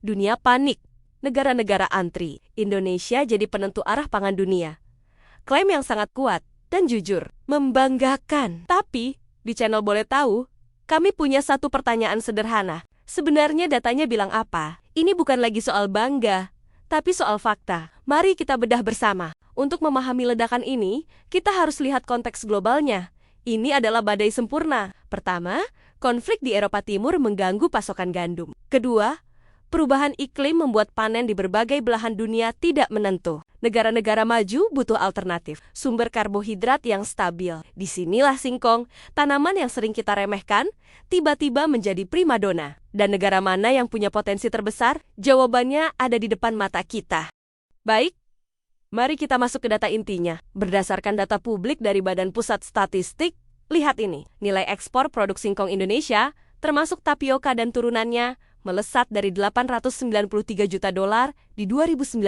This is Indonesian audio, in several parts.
Dunia panik. Negara-negara antri. Indonesia jadi penentu arah pangan dunia. Klaim yang sangat kuat dan jujur. Membanggakan. Tapi, di channel Boleh Tahu, kami punya satu pertanyaan sederhana. Sebenarnya datanya bilang apa? Ini bukan lagi soal bangga, tapi soal fakta. Mari kita bedah bersama. Untuk memahami ledakan ini, kita harus lihat konteks globalnya. Ini adalah badai sempurna. Pertama, konflik di Eropa Timur mengganggu pasokan gandum. Kedua, perubahan iklim membuat panen di berbagai belahan dunia tidak menentu. Negara-negara maju butuh alternatif, sumber karbohidrat yang stabil. Disinilah singkong, tanaman yang sering kita remehkan, tiba-tiba menjadi primadona. Dan negara mana yang punya potensi terbesar? Jawabannya ada di depan mata kita. Baik, mari kita masuk ke data intinya. Berdasarkan data publik dari Badan Pusat Statistik, lihat ini. Nilai ekspor produk singkong Indonesia, termasuk tapioka dan turunannya, melesat dari $893 juta di 2019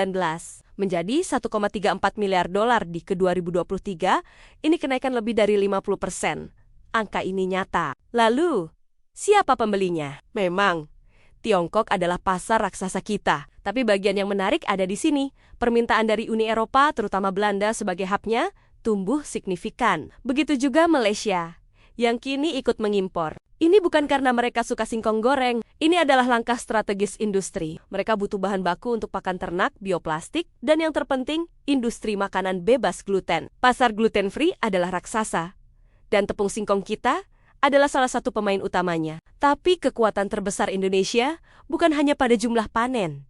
menjadi $1,34 miliar di ke-2023. Ini kenaikan lebih dari 50%. Angka ini nyata. Lalu, siapa pembelinya? Memang, Tiongkok adalah pasar raksasa kita. Tapi bagian yang menarik ada di sini. Permintaan dari Uni Eropa, terutama Belanda sebagai hubnya, tumbuh signifikan. Begitu juga Malaysia, yang kini ikut mengimpor. Ini bukan karena mereka suka singkong goreng. Ini adalah langkah strategis industri. Mereka butuh bahan baku untuk pakan ternak, bioplastik, dan yang terpenting, industri makanan bebas gluten. Pasar gluten-free adalah raksasa. Dan tepung singkong kita adalah salah satu pemain utamanya. Tapi kekuatan terbesar Indonesia bukan hanya pada jumlah panen,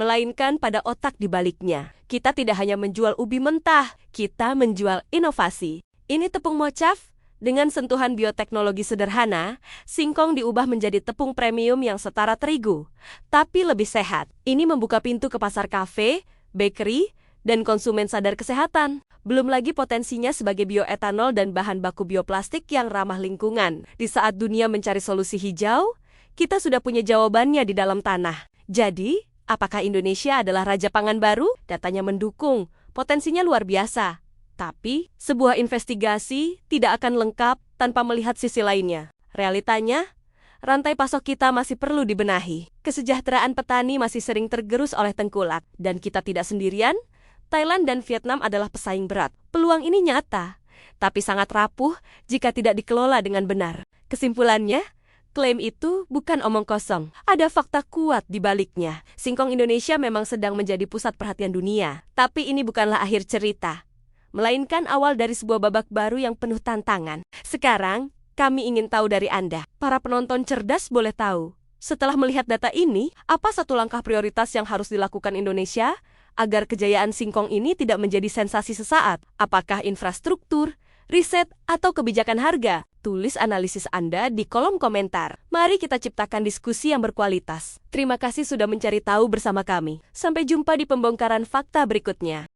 melainkan pada otak di baliknya. Kita tidak hanya menjual ubi mentah, kita menjual inovasi. Ini tepung mocaf. Dengan sentuhan bioteknologi sederhana, singkong diubah menjadi tepung premium yang setara terigu, tapi lebih sehat. Ini membuka pintu ke pasar kafe, bakery, dan konsumen sadar kesehatan. Belum lagi potensinya sebagai bioetanol dan bahan baku bioplastik yang ramah lingkungan. Di saat dunia mencari solusi hijau, kita sudah punya jawabannya di dalam tanah. Jadi, apakah Indonesia adalah raja pangan baru? Datanya mendukung, potensinya luar biasa. Tapi, sebuah investigasi tidak akan lengkap tanpa melihat sisi lainnya. Realitanya, rantai pasok kita masih perlu dibenahi. Kesejahteraan petani masih sering tergerus oleh tengkulak. Dan kita tidak sendirian, Thailand dan Vietnam adalah pesaing berat. Peluang ini nyata, tapi sangat rapuh jika tidak dikelola dengan benar. Kesimpulannya, klaim itu bukan omong kosong. Ada fakta kuat di baliknya. Singkong Indonesia memang sedang menjadi pusat perhatian dunia. Tapi ini bukanlah akhir cerita, melainkan awal dari sebuah babak baru yang penuh tantangan. Sekarang, kami ingin tahu dari Anda. Para penonton cerdas boleh tahu. Setelah melihat data ini, apa satu langkah prioritas yang harus dilakukan Indonesia agar kejayaan singkong ini tidak menjadi sensasi sesaat? Apakah infrastruktur, riset, atau kebijakan harga? Tulis analisis Anda di kolom komentar. Mari kita ciptakan diskusi yang berkualitas. Terima kasih sudah mencari tahu bersama kami. Sampai jumpa di pembongkaran fakta berikutnya.